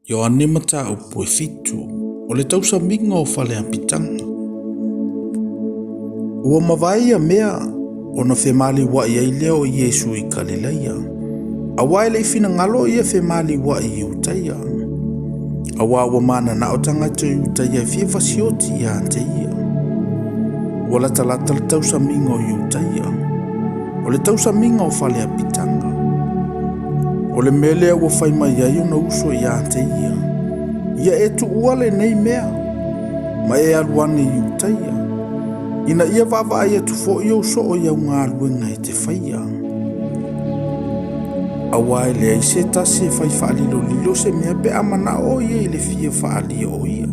Ioane mataupu e fitu o le tausaminga o fale apitanga. Ua mawai a mea o na whemali wa ia i leo Iesu i Galileia. Awa ele i fina ngalo ia whemali wa i utaia. Awa ua mana na o tangata i utaia e fie fasioti ia ante ia. Ua lata le tausaminga o i utaia. O le tausaminga o fale apitanga. O le mele ua whaima iai o na uso ia ante ia. Ia e tu uale nei mea. Ma e aluane i utaia. Ina ia vava ia tu fo ia uso o iau ngā luenga i te whaia. Awa e lea i se tasi e whai whaalilo lilo se mea pe amana o ia i le fia whaalia o ia.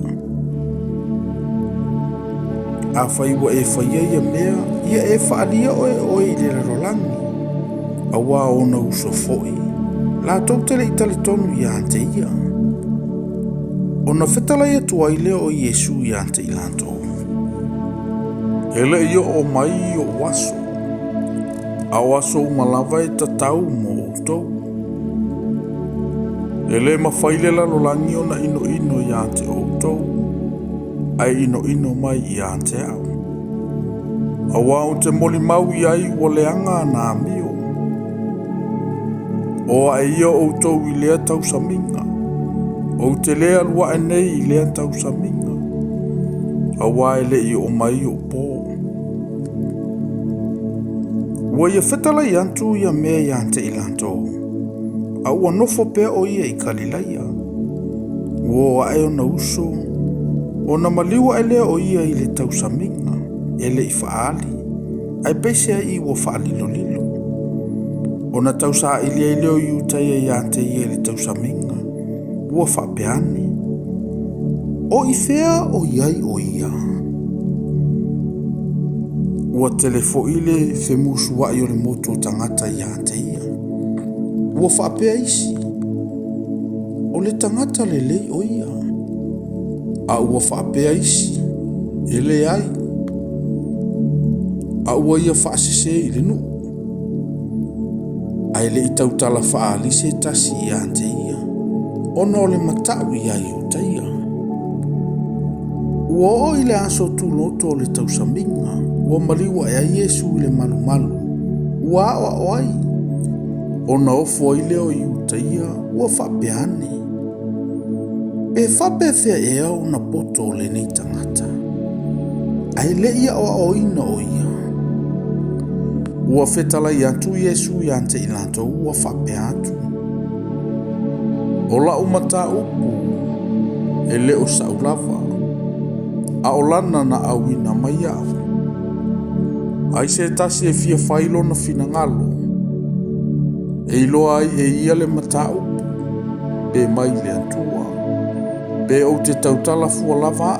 A whai wa e whaia ia mea, ia e whaalia o i le rolangi. Awa o na uso foi. La tau tele i tale tonu i ante ia. O na whetala ia tua i leo o Iesu i ante i lantou. Ele ia o mai o waso. A waso umalawa e tatau mo outou. Ele mawhaile la lolangi o na ino i ante outou. Ai ino mai i ante au. Awa o te moli mau i ai o leanga na amio. O ai ia outou i lea tausaminga. O te lea lua e nei i lea tausaminga. Awa ele i o mai o po. Ua ia whetala i antu ia mea i ante i lantou. A ua nofo pea o ia i Galileia. Ua ae o na uso. O na maliwa ele o ia i le tausaminga. Ele i whaali. Ai peisea i ua whaalilo lilo. O na tausa ilia i leo i utaia i ante ia i le tausaminga. Ua whapeane. O i fea o iai o ia. Ua telefo ile femusu wa i o le moto tangata i ante ia. Ua whapea isi. O le tangata le lei o ia. A ua whapea isi. Ele ai. A ua ia whaasese i le nuu. A ele i tautala whaalise tasi i ante ia. Ono le matau i ai o taia. Ua o ile aso tu loto le tausaminga. Ua maliwa e Iesu i le malu. Ua awa o ai. Ona ofo i leo i utaia. Ua whapeane. E whape fea e au na poto le nei tangata. Ai le ia o ina o ia. Ua whetala i atu Iesu i ante i lanto. Ua whape atu. O la umata upu. E leo saulava. A o lana na awina mai au. Ai se tasi e fia whailo na fina ngalo. E iloa ai e ia le mata upu. Be mai le atua. Be o te tautala fua lava.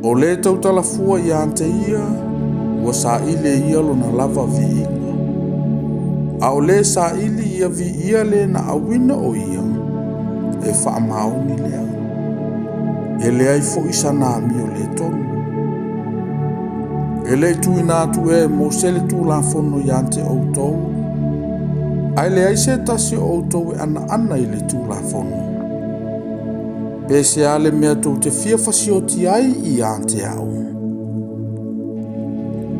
O le tautala fua i ante ia. Ua sa ile ia lo na lava vi inga. A o le sa ili ia vi ia le na awina o ia. E wha maoni lea. E le ai fo isa na mi o le tonu. E le tu ina atu e mo sele tu la fono i ante outou. Ai le ai se tasi outou e ana i le tu la fono. Pe se ale mea tou te fia fasioti ai i ante au.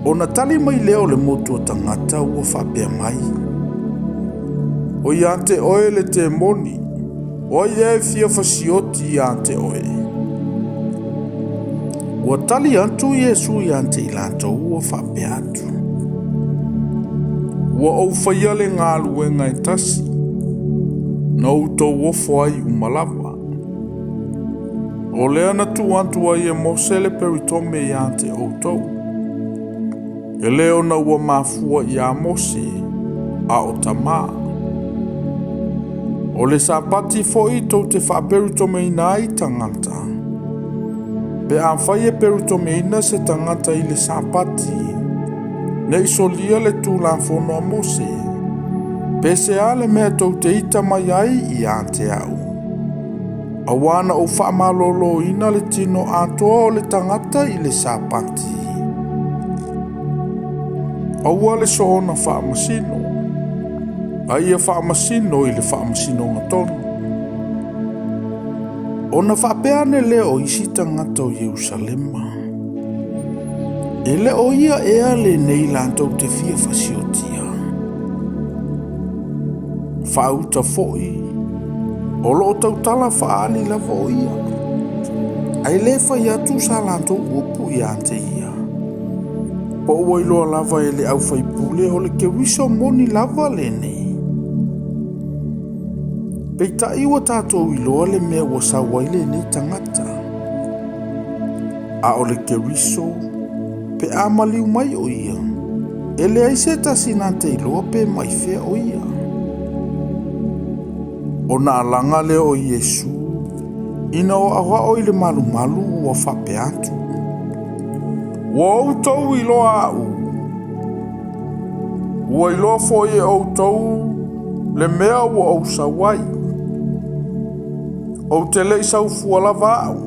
O na tali mai leo le motu o tangata ua whapea mai. O i ante oe le te moni. O i e fia fasioti i ante oe. Ua tali antu Iesu i ante i lanto ua whape atu. Ua au whaia le ngā luenga e tasi. Na utou ofo ai umalawa. O lea na tu antu ai e mosele peritome i ante outou. E leo na ua mafua i a mose a o tamaa. O le sapati fo i tau te whaperitome ina i tangata. Pe a whai e peritome ina se tangata i le sapati. Ne isolia le tūla whono a mose. Pe se ale mea tau te ita mai ai i ante au. Awana o whaamalolo ina le tino atoa o le tangata i le sapati. Aua le soona whaamasino. Ai a whaamasino i le whaamasino ngatonu. Ona whapeane leo isi tangata o Yerusalema. E leo ia ea le nei lantou te fia fasiotia. Whauta foi, o loo tautala whaali lava o ia. Ai le whai atu sa lantou upu i ante ia. Po ua iloa lava e le au whai pule o le ke wiso moni lava le nei. Peita iwa tātou iloa le mea ua sawaile nei tangata. A o le ke wiso, pe amaliu mai o ia. E le aise tasi nā te iloa pe mai fea o ia. O na alanga le o Yesu, ina o awa o ile malu malu ua whape atu. Ua au tau iloa au. Ua iloa fo e au tau le mea ua au sawai. O te lei sau fua lava au.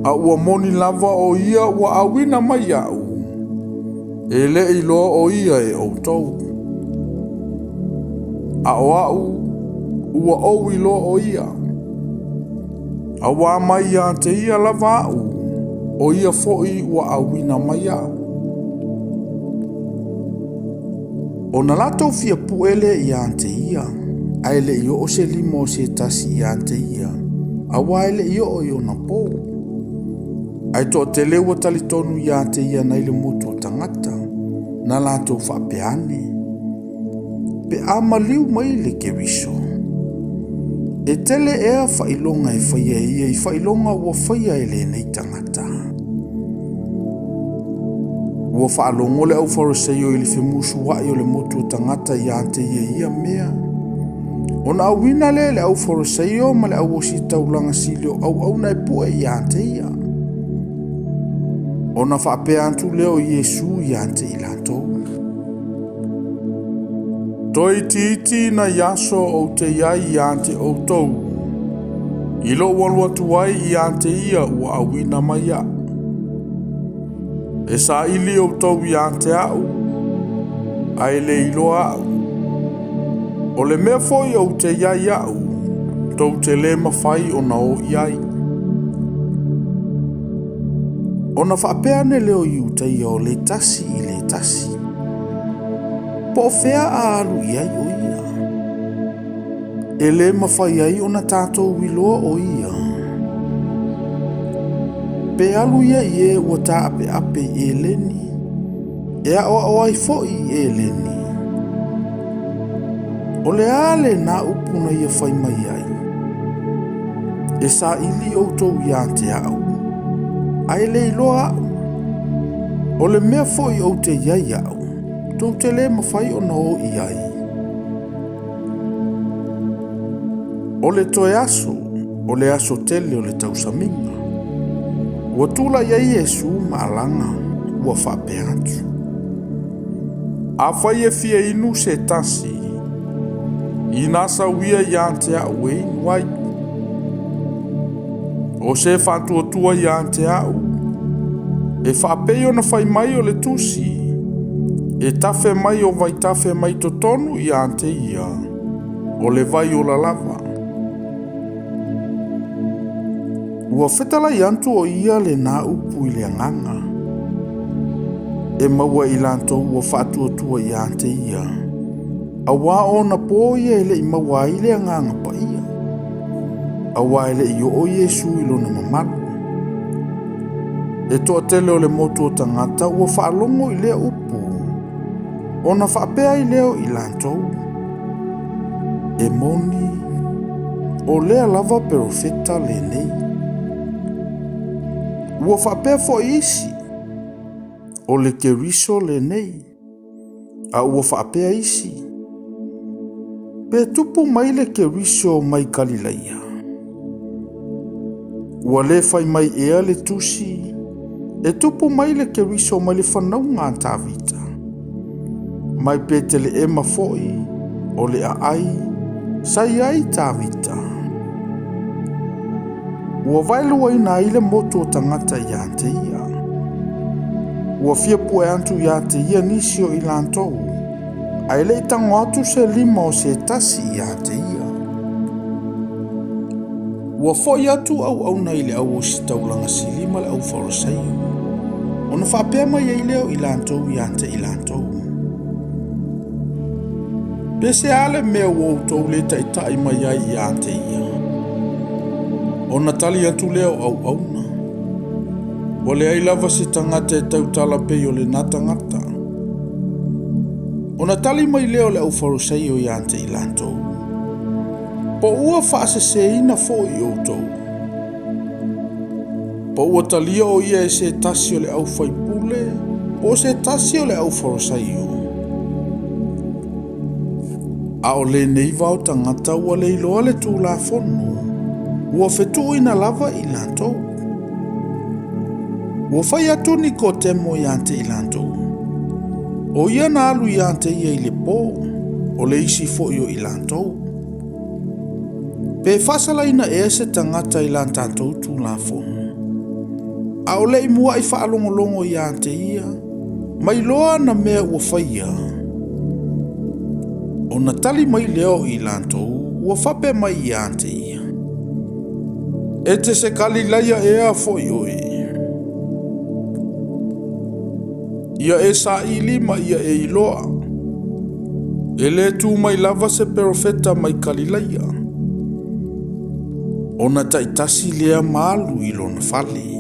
A ua moni lava o ia ua awina mai au. E le iloa o ia e au tau. A o au ua au iloa o ia. A wa mai a te ia lava au. O ia foi ua awina mai au. O na lato fia puele i ante ia. Ai le io o se limo se tasi i ante ia. A wa le io o na po. Ai to te lewa talitonu i ante ia na ile moto tangata. Na lato whapeane. Pe amaliu mai le ke wiso. E tele ea whailonga e whaia ia i whailonga ua whaia e le nei tangata. Ua whaalongo le au wharoseio i le whimusu wai o le motu tangata i ante ia mea. Ona awina le au wharoseio ma le au osi taulanga silio au na e pue i ante ia. Ona whaapea antu leo Yesu i ante i lantou. Toi titi na yaso o te iai i ante o tau. Ilo walu atu ai i ante ia ua awina mai a. E sa ili o tau i ante au. Ai le ilo au. O le mea foi o te iai au. Tau te le mawhai o na o iai. O na whapeane leo iu te ia o le tasi i le tasi. Po fea a alu iai o ia. E le mawhai ai o na tātou wiloa o ia. Pe alu ia i e ua tā ape e leni. E a o ai foi e leni. O le ale na upuna ia whai mai ai. E sa ili o tau ia te au. Ai le iloa au. O le mea foi o te iai au. Tau te le mawhai o na o iai. O le toe aso, o le aso tele o le tausaminga. Ua tula iai Yesu maalanga, ua whape atu. A whai e fia inu se tasi. I nasa uia i ante au e inuai. O se whatuatua i ante au. E whapeo na whai mai o le tusi. E tafe mai o vai tafe mai to tonu i ante ia. O le vai o la lava. Ua whetala i antu o ia le nā upu i le anganga. E maua i lanto ua whatuatua i ante ia. A wā o na pōia ele i maua i le anganga pa ia. A wā ele i o Yesu i lo na mamalu. E toa tele o le motu o tangata ua whaalongo i lea upu. O na whaapea i leo i lantou. E moni. O lea lava perofeta le nei. Ua whaapea fo isi. O le keriso le nei. A ua whaapea isi. Pe tupu mai le keriso mai Galileia. Ua le fai mai ea le tusi. E tupu mai le keriso mai le whanau ngā tāwita. Mai pete le ema foi, o le ai, sai ai tāwita. Ua vailua ina i le moto o tangata i ante ia. Ua fia pue antu i ante ia nisi o i lantou. Ai le tango atu se lima o se tasi i ante ia. ua foi atu au na ile au sitaulanga silima le au Fariseo. Ona whapea mai ei leo i lantou i ante i lantou. Pese ale mea wau tau le taitai mai ai i ante ia. Ona tali atu leo au na. Wale ai lava se tangata e tau tala pei o le natangata. Ona tali mai leo le au Fariseo i ante i lantou. Po ua whaase se ina fo i outou. Po ua talia o ia e se tasi o le au whaipule, o se tasi o le au Fariseo. A o le neiva o tangata ua le iloa le tū la fonu, ua whetu ina lava i lantou. Ua whai atu ni ko temo i ante i lantou. O ia na alu i ante ia i le po, o le isi fo i o i lantou. Pe fasala ina e se tangata i lan tātou tū la fonu. A o le imua i whaalongolongo i ante ia, mai loa na mea ua whaia. O na tali mai leo i lantou, ua whape mai i ante ia. E te se kali laia e a fo i oi. Ia e sa i lima ia e iloa. E le tū mai lava se profeta mai kali laia. O na taitasi lea malu i lona fale.